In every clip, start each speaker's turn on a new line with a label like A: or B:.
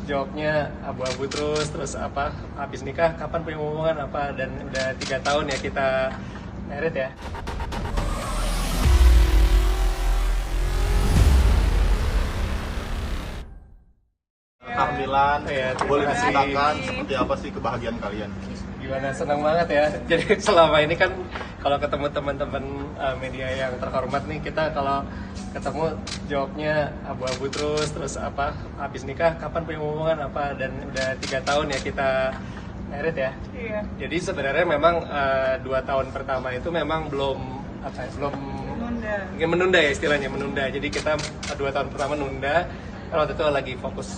A: jawabnya abu-abu terus apa habis nikah kapan punya hubungan apa, dan udah 3 tahun ya kita married ya.
B: Kehamilan,
A: Ya,
B: boleh
A: terima kasih.
B: diceritakan seperti apa sih kebahagiaan kalian?
A: Gimana, senang banget ya. Jadi selama ini kan kalau ketemu teman-teman media yang terhormat nih, kita kalau ketemu jawabnya abu-abu terus apa habis nikah kapan punya hubungan apa, dan udah 3 tahun ya kita married ya.
C: Iya.
A: Jadi sebenarnya memang 2 tahun pertama itu memang belum belum menunda ya istilahnya, menunda. Jadi kita 2 tahun pertama nunda karena waktu itu lagi fokus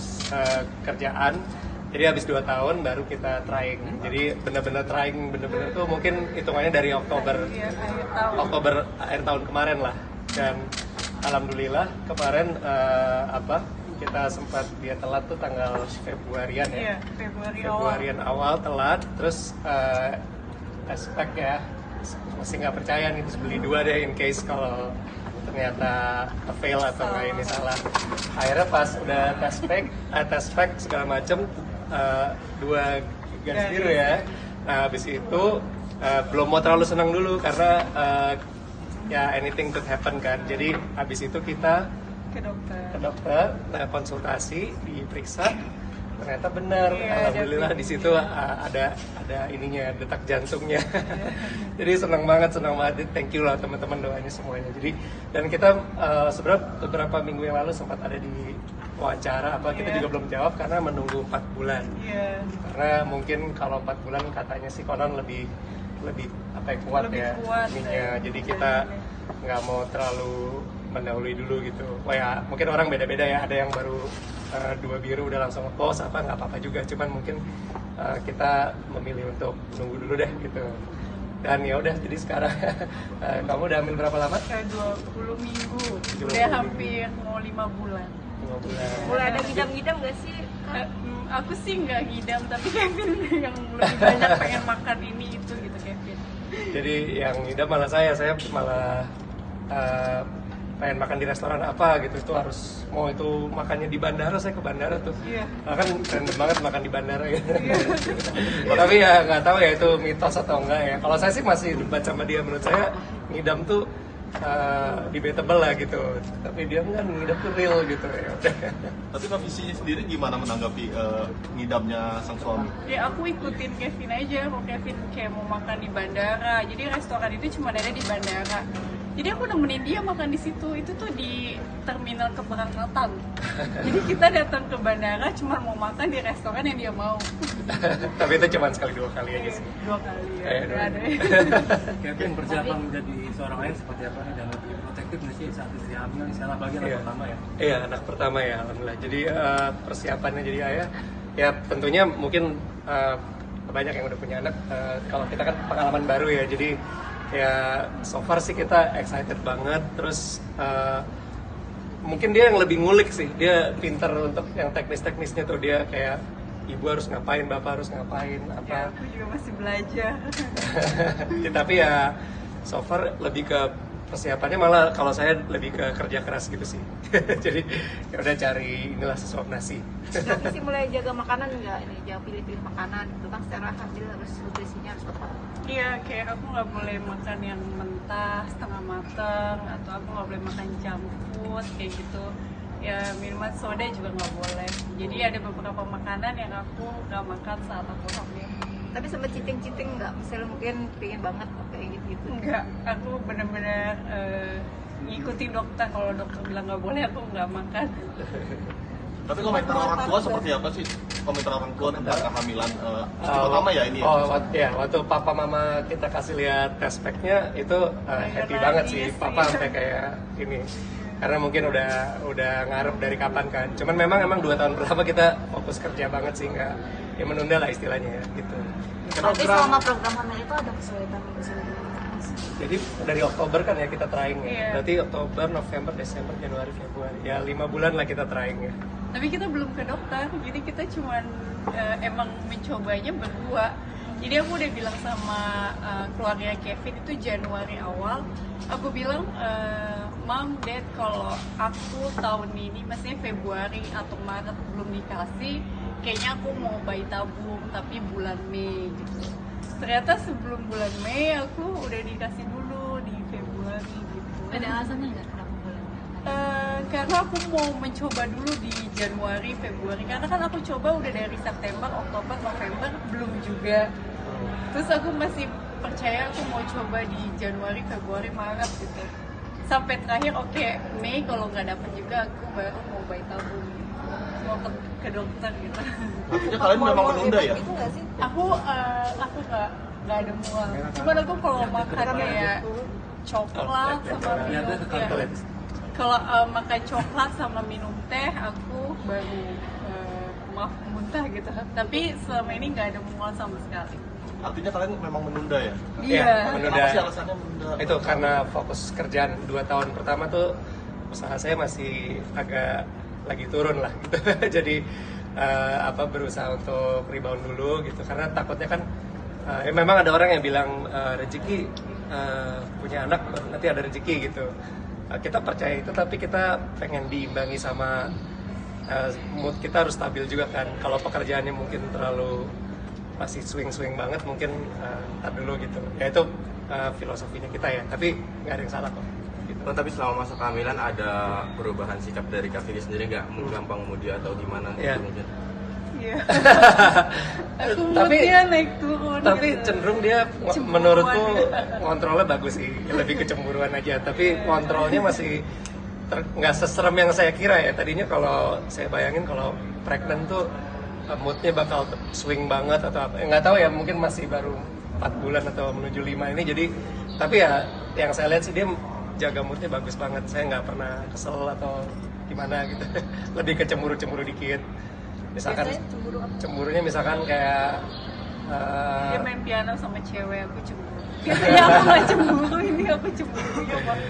A: kerjaan. Jadi habis 2 tahun baru kita trying. Jadi benar-benar trying, benar-benar tuh mungkin hitungannya dari Oktober akhir tahun kemarin lah. Dan alhamdulillah kemarin kita sempat dia telat tuh tanggal Februarian ya.
C: Iya,
A: Februarian awal telat, terus aspek ya masih nggak percaya nih, terus beli 2 deh in case kalau ternyata fail atau nggak ini salah. Akhirnya pas udah test pack segala macem 2 garis biru ya. Nah habis itu belum mau terlalu senang dulu karena ya anything could happen kan. Jadi habis itu kita ke dokter konsultasi, diperiksa, ternyata benar. Alhamdulillah di situ ada ininya, detak jantungnya. Jadi senang banget. Thank you lah teman-teman, doanya semuanya. Jadi dan kita sebenarnya beberapa minggu yang lalu sempat ada di wawancara kita juga belum jawab karena menunggu 4 bulan. Karena mungkin kalau 4 bulan katanya sih konon lebih kuat
C: Lebih
A: ya
C: kuat,
A: ininya. Jadi kita nggak mau terlalu mendahului dulu gitu. Ya mungkin orang beda-beda ya, ada yang baru 2 biru udah langsung post nggak apa-apa juga, cuman mungkin kita memilih untuk nunggu dulu deh gitu. Dan ya udah, jadi sekarang kamu udah hamil berapa lama?
C: 20 minggu.
A: 20
C: Udah hampir mau 5 bulan.
A: 5 bulan.
D: Mulai ada ngidam-ngidam gak sih?
C: Aku sih nggak ngidam, tapi Kevin yang lebih banyak pengen makan ini itu gitu Kevin.
A: Jadi yang ngidam malah saya malah pengen makan di restoran apa gitu, itu harus mau itu makannya di bandara, saya ke bandara tuh.
C: Iya.
A: Kan keren banget makan di bandara gitu. Tapi ya nggak tahu ya itu mitos atau enggak ya. Kalau saya sih masih debat sama dia, menurut saya ngidam tuh debatable lah gitu. Tapi dia kan ngidam tuh real gitu ya.
B: Tapi Novisi sendiri gimana menanggapi ngidamnya sang suami?
C: Ya aku ikutin Kevin aja, kalau Kevin kayak mau makan di bandara. Jadi restoran itu cuma ada di bandara. Jadi aku nemenin dia makan di situ. Itu tuh di terminal keberangkatan. Jadi kita datang ke bandara cuma mau makan di restoran yang dia mau.
A: Tapi itu cuma sekali 2 kali aja sih.
C: 2 kali ya.
A: Dua.
C: Ada.
E: Kevin, persiapan menjadi seorang ayah seperti apa nih, dan lebih protektif nggak sih saat istri hamil, misalnya apalagi anak pertama ya?
A: Iya, anak pertama ya, alhamdulillah. Jadi persiapannya jadi ayah, ya tentunya mungkin banyak yang udah punya anak. Kalau kita kan pengalaman baru ya, jadi ya so far sih kita excited banget. Terus mungkin dia yang lebih ngulik sih, dia pinter untuk yang teknisnya tuh, dia kayak ibu harus ngapain, bapak harus ngapain
C: Ya,
A: apa.
C: aku juga masih belajar.
A: Ya, tapi ya so far lebih ke persiapannya, malah kalau saya lebih ke kerja keras gitu sih. Jadi ya udah cari inilah sesuap nasi.
D: Tapi sih mulai jaga makanan nggak? Ini jangan pilih-pilih makanan. Itu kan secara hamil harus nutrisinya harus tepat.
C: Iya, kayak aku nggak boleh makan yang mentah, setengah matang, atau aku nggak boleh makan junk food kayak gitu. Ya minuman soda juga nggak boleh. Jadi ada beberapa makanan yang aku nggak makan saat aku hamil.
D: Tapi sempat citing-citing nggak? Misalnya mungkin pengen banget kayak gitu.
C: Enggak, aku benar-benar ngikutin dokter. Kalau dokter bilang nggak boleh, aku nggak makan.
B: Tapi komentar orang tua seperti apa sih? Komentar orang tua tentang kehamilan istri pertama ya ini ya?
A: Waktu papa mama kita kasih lihat test pack-nya itu happy banget sih. Papa sampai kayak ini. Karena mungkin udah ngarep dari kapan kan. Cuman emang 2 tahun pertama kita fokus kerja banget sih, nggak ya menunda lah istilahnya ya gitu.
D: Tapi selama program hamil itu ada kesulitan.
A: Jadi dari Oktober kan ya kita trying ya.
C: Iya.
A: Berarti Oktober, November, Desember, Januari, Februari. Ya 5 bulan lah kita trying ya.
C: Tapi kita belum ke dokter, jadi kita cuman emang mencobanya berdua. Jadi aku udah bilang sama keluarga Kevin itu Januari awal, aku bilang Mom, Dad, kalau aku tahun ini, maksudnya Februari atau Maret belum dikasih, kayaknya aku mau bayi tabung, tapi bulan Mei gitu. Ternyata sebelum bulan Mei aku udah dikasih dulu di Februari gitu.
D: Ada alasannya nggak kenapa bulan?
C: Karena aku mau mencoba dulu di Januari, Februari. Karena kan aku coba udah dari September, Oktober, November belum juga. Terus aku masih percaya aku mau coba di Januari, Februari, Maret gitu. Sampai terakhir oke, Mei kalau nggak dapet juga aku baru mau bayi tabung gitu. Mau ke dokter gitu.
B: Artinya kalian memang menunda ya?
D: Itu nggak sih?
C: Aku nggak ada mual. Cuman aku kalau makan kayak coklat sama minum ya. Kalau makan coklat sama minum teh aku baru maaf muntah gitu. Tapi selama ini nggak ada mual sama sekali.
B: Artinya kalian memang menunda ya?
C: Iya.
A: Menunda.
B: Kenapa sih alasannya menunda?
A: Itu karena fokus kerjaan 2 tahun pertama tuh usaha saya masih agak lagi turun lah gitu. Jadi berusaha untuk rebound dulu gitu karena takutnya kan memang ada orang yang bilang rezeki punya anak nanti ada rezeki gitu. Kita percaya itu tapi kita pengen diimbangi sama mood kita harus stabil juga kan. Kalau pekerjaannya mungkin terlalu masih swing banget mungkin tar dulu gitu. Ya itu filosofinya kita ya. Tapi nggak ada yang salah kok. Gitu.
F: Oh, tapi selama masa kehamilan ada perubahan sikap dari Kak Vicky sendiri nggak? Gampang mudi atau gimana
A: Iya.
F: gitu mungkin?
C: Iya. Aku
A: Tapi-
C: moodnya naik turun.
A: Tapi
C: gitu.
A: cenderung dia
C: Cemburuan.
A: menurutku kontrolnya bagus sih, lebih kecemburuan aja. Tapi kontrolnya masih nggak seserem yang saya kira ya. Tadinya kalau saya bayangin kalau pregnant tuh moodnya bakal swing banget atau apa. Nggak tahu ya, mungkin masih baru 4 bulan atau menuju 5 ini. Jadi tapi ya yang saya lihat sih dia jaga moodnya bagus banget. Saya nggak pernah kesel atau gimana gitu. Lebih kecemburu dikit. Misalkan
D: Biasanya cemburu apa?
A: cemburunya misalkan kayak
C: Dia main piano sama cewek, aku cemburu. Biasanya aku nggak cemburu, ini aku cemburunya banget.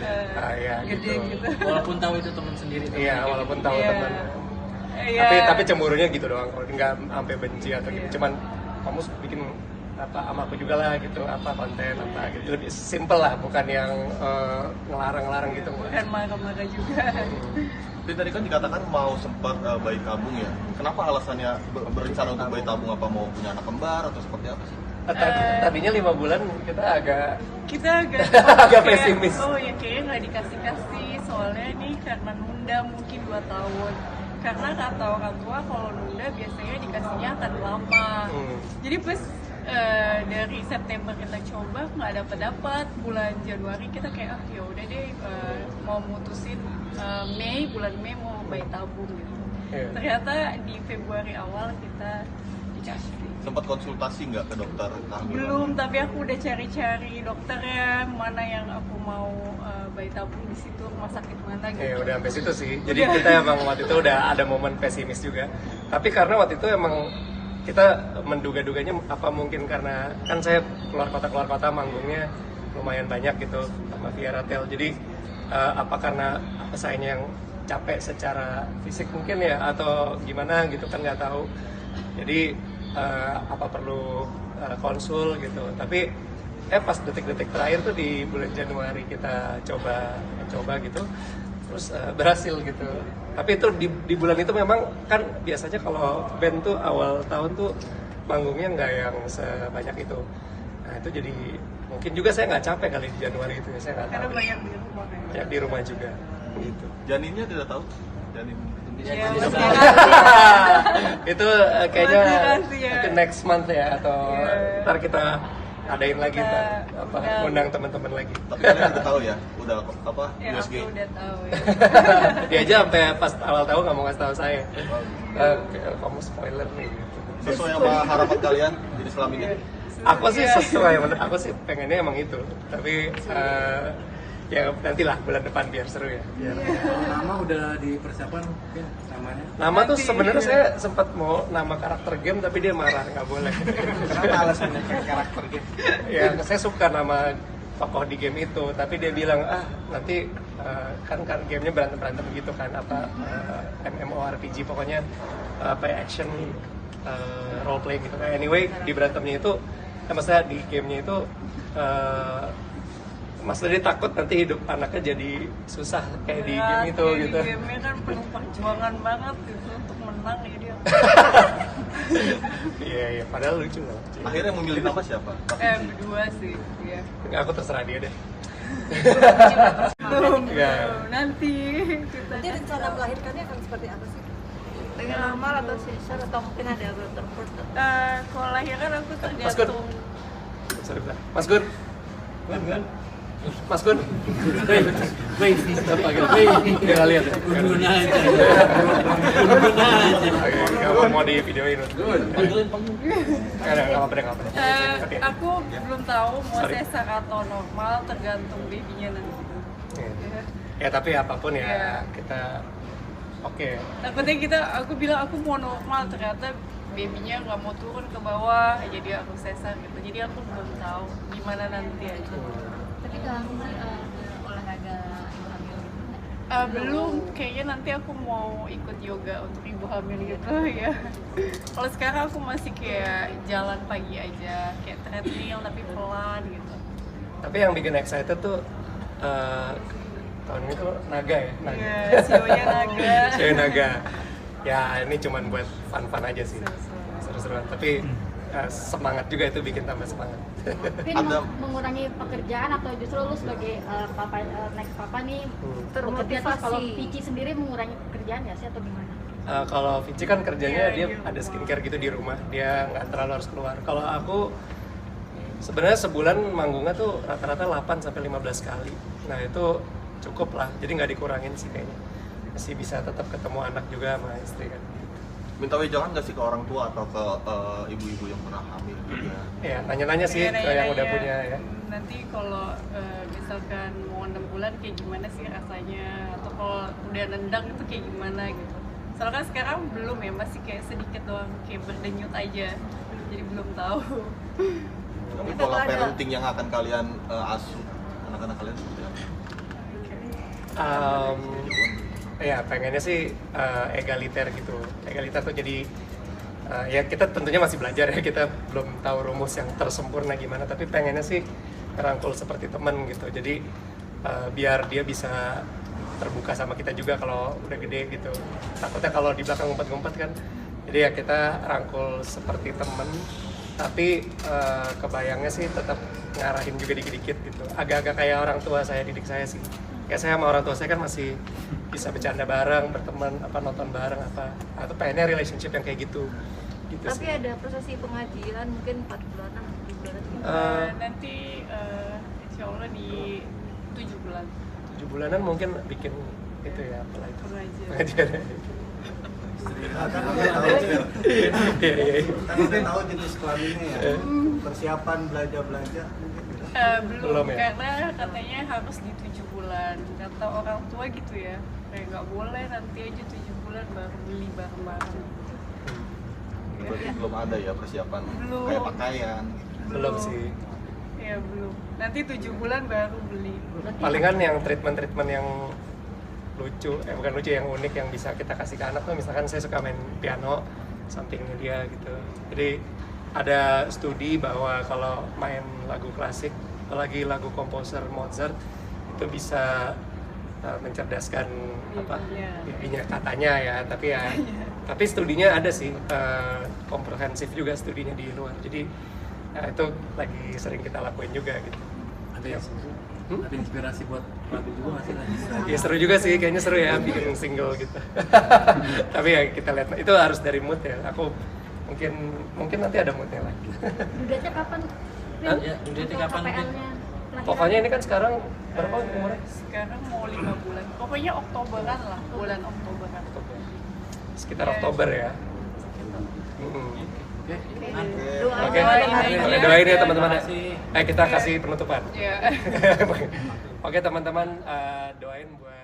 A: ya
C: Gede gitu.
E: Walaupun tahu itu teman sendiri.
A: Iya, walaupun tahu
C: Iya.
A: teman.
C: Iya.
A: Tapi cemburunya gitu doang, kalau nggak sampai benci atau gitu.
C: Iya.
A: Cuman kamu bikin apa sama aku juga lah gitu, apa konten apa gitu. Lebih simple lah, bukan yang ngelarang-larang gitu.
C: Bukan marah-marah juga.
B: Tapi tadi kan dikatakan mau sempat bayi tabung ya. Kenapa alasannya berencana untuk bayi tabung? Apa mau punya anak kembar atau seperti apa sih?
A: Tadinya 5 bulan kita agak
C: Kita agak
A: Agak
C: kayak,
A: pesimis.
C: Oh ya kayaknya nggak dikasih soalnya nih karena nunda mungkin 2 tahun. Karena kata orang tua kalau nunda biasanya dikasihnya akan lama. Jadi pas dari September kita coba nggak dapat bulan Januari kita kayak ya udah deh mau mutusin bulan Mei mau bayi tabung gitu.
A: Iya.
C: Ternyata di Februari awal kita dikasih.
B: Sempat konsultasi nggak ke dokter kehamilan?
C: Belum, tapi aku udah cari-cari dokternya mana yang aku mau bayi tabung di situ, rumah sakit mana gitu.
A: ya udah sampai situ sih. Jadi kita emang waktu itu udah ada momen pesimis juga. Tapi karena waktu itu emang kita menduga-duganya apa mungkin karena kan saya keluar kota manggungnya lumayan banyak gitu sama Via Ratel. Jadi apa karena sayanya yang capek secara fisik mungkin ya atau gimana gitu kan nggak tahu. Jadi apa perlu konsul gitu. Tapi pas detik-detik terakhir tuh di bulan Januari kita coba gitu. Terus berhasil gitu. Tapi itu di bulan itu memang kan biasanya kalau band tuh awal tahun tuh manggungnya nggak yang sebanyak itu. Nah itu jadi mungkin juga saya nggak capek kali di Januari itu ya, saya nggak
C: Karena
A: tahu.
C: banyak di rumah kan.
A: Banyak di rumah juga gitu.
B: Janinnya tidak tahu? Janin.
C: Ya,
E: Bisa
C: masih
E: banget.
C: rahasia.
A: Itu kayaknya
C: Masih rahasia.
A: mungkin next month ya atau
C: Iya.
A: ntar kita adain lagi
C: Kita udah-
A: undang teman-teman lagi.
B: Tapi kalian udah tahu ya? Udah apa?
C: Ya
B: USG?
C: aku udah tahu ya.
A: Dia aja sampai pas awal tahu nggak mau ngasih tahu saya. Kamu spoiler nih. Gitu.
B: Sesuai sama harapan kalian jadi selama ini?
A: Aku sih sesuai, aku sih pengennya emang itu. Tapi ya nantilah bulan depan biar seru ya.
E: Nama udah dipersiapkan mungkin namanya.
A: Nama tuh
C: Nanti.
A: sebenarnya saya sempat mau nama karakter game tapi dia marah nggak boleh.
E: Kenapa alasannya karakter game?
A: Ya saya suka nama tokoh di game itu tapi dia bilang nanti kan gamenya berantem gitu kan apa MMORPG pokoknya apa action role play gitu kan. Anyway di berantemnya itu maksudnya di gamenya itu Mas Dede takut nanti hidup anaknya jadi susah kayak di
C: Berat,
A: game itu
C: kayak
A: gitu.
C: Di game kan penuh perjuangan banget gitu untuk menang ya dia.
A: Iya, padahal lucu loh.
B: Akhirnya memilih nama siapa?
C: Berdua sih, ya.
A: Nggak, aku terserah dia deh.
C: Belum,
A: Iya.
C: nanti kita
G: Nanti rencana melahirkannya akan seperti apa sih?
D: Dengan normal atau sesar atau mungkin ada terpurt.
C: kalau lahiran aku
A: Mas Gun.
C: tergantung.
A: Sorry, bentar. Mas Gun. Mas Gun. Apa gitu? Dia nggak lihat ya? Oke, mau di videoin. Nggak apa-apa. Oke.
C: Aku belum tahu mau
A: Sorry.
C: sesar atau normal, tergantung babynya nanti.
A: Iya. Ya tapi apapun ya
C: Iya.
A: kita oke.
C: Takutnya aku bilang aku mau normal, ternyata babynya nggak mau turun ke bawah, jadi aku sesar gitu. Jadi aku belum tahu gimana nanti aja.
G: Tapi kalau olahraga ibu hamil gitu
C: Belum, kayaknya nanti aku mau ikut yoga untuk ibu hamil gitu ya. Kalau sekarang aku masih kayak jalan pagi aja, kayak treadmill tapi pelan gitu.
A: Tapi yang bikin excited tuh tahun ini tuh naga ya.
C: Iya, sionya naga.
A: Sionya naga. Ya ini cuman buat fun-fun aja sih. Seru-seruan. Tapi semangat juga itu bikin tambah semangat.
G: Tapi mengurangi pekerjaan atau justru lu sebagai next papa nih bekerja, terus kalau Vici sendiri mengurangi pekerjaan ya sih atau gimana?
A: Kalau Vici kan kerjanya
C: Iya,
A: dia
C: di rumah.
A: ada skincare gitu di rumah, dia nggak terlalu harus keluar. Kalau aku sebenarnya sebulan manggungnya tuh rata-rata 8 sampai 15 kali. Nah itu cukup lah, jadi nggak dikurangin sih kayaknya. Masih bisa tetap ketemu anak juga sama istri kan.
B: Minta wejangan nggak sih ke orang tua atau ke ibu-ibu yang pernah hamil juga?
A: Ya nanya-nanya sih
C: Iya,
A: ke yang udah
C: nanya-nanya.
A: punya ya.
C: Nanti kalau misalkan mau 6 bulan kayak gimana sih rasanya, atau kalau udah nendang itu kayak gimana gitu. Soalnya kan sekarang belum ya, masih kayak sedikit doang, kayak berdenyut aja, jadi belum tahu.
B: Tapi pola parenting yang akan kalian asuh anak-anak kalian seperti apa?
A: Ya pengennya sih egaliter gitu. Egaliter tuh jadi ya kita tentunya masih belajar ya, kita belum tahu rumus yang tersempurna gimana, tapi pengennya sih merangkul seperti teman gitu. Jadi biar dia bisa terbuka sama kita juga kalau udah gede gitu. Takutnya kalau di belakang ngumpet-ngumpet kan. Jadi ya kita rangkul seperti teman, tapi kebayangnya sih tetap ngarahin juga dikit-dikit gitu. Agak-agak kayak orang tua saya didik saya sih. Kayak saya sama orang tua saya kan masih bisa bercanda bareng, berteman, nonton bareng atau pengennya relationship yang kayak gitu.
D: Tapi ada prosesi pengajian mungkin 4 bulanan, 7 bulanan gitu.
C: Nanti insya Allah di 7 bulan
A: 7 bulanan mungkin bikin itu ya, apalah itu.
C: pengajian.
A: Iya.
H: Kan udah tahu jenis kelaminnya ya. Persiapan belanja
A: Belum
C: Belum,
A: ya?
C: karena katanya harus di 7 bulan. Kata orang tua gitu ya, kayak nggak boleh nanti aja 7 bulan baru beli barang-barang.
B: Berarti belum ada ya persiapan
C: Belum.
B: kayak pakaian.
A: Belum sih.
C: Ya belum. Nanti 7 bulan baru beli.
A: Palingan yang treatment yang lucu, bukan lucu, yang unik yang bisa kita kasih ke anak tuh, misalkan saya suka main piano sampingnya dia gitu. Jadi ada studi bahwa kalau main lagu klasik, apalagi lagu komposer Mozart, itu bisa mencerdaskan bibinya katanya ya, tapi studinya ada sih, komprehensif juga studinya di luar. Jadi itu lagi sering kita lakuin juga gitu.
E: Ada inspirasi buat lagu juga nggak sih lagi?
A: Ya seru juga sih, kayaknya seru ya bikin single gitu. Tapi ya kita lihat, itu harus dari mood ya. Aku mungkin nanti ada moodnya lagi.
G: Dudatnya kapan?
E: Hah? Ya, dudatnya kapan, Vin?
G: KPL-nya?
A: Pokoknya ini kan sekarang berapa umurnya?
C: Sekarang mau 5 bulan. Pokoknya Oktoberan lah, bulan Oktoberan.
A: Sekitar Oktober ya.
E: Oke.
A: Oke, doain ya teman-teman. Kita kasih penutupan.
C: Ya.
A: Oke teman-teman, doain buat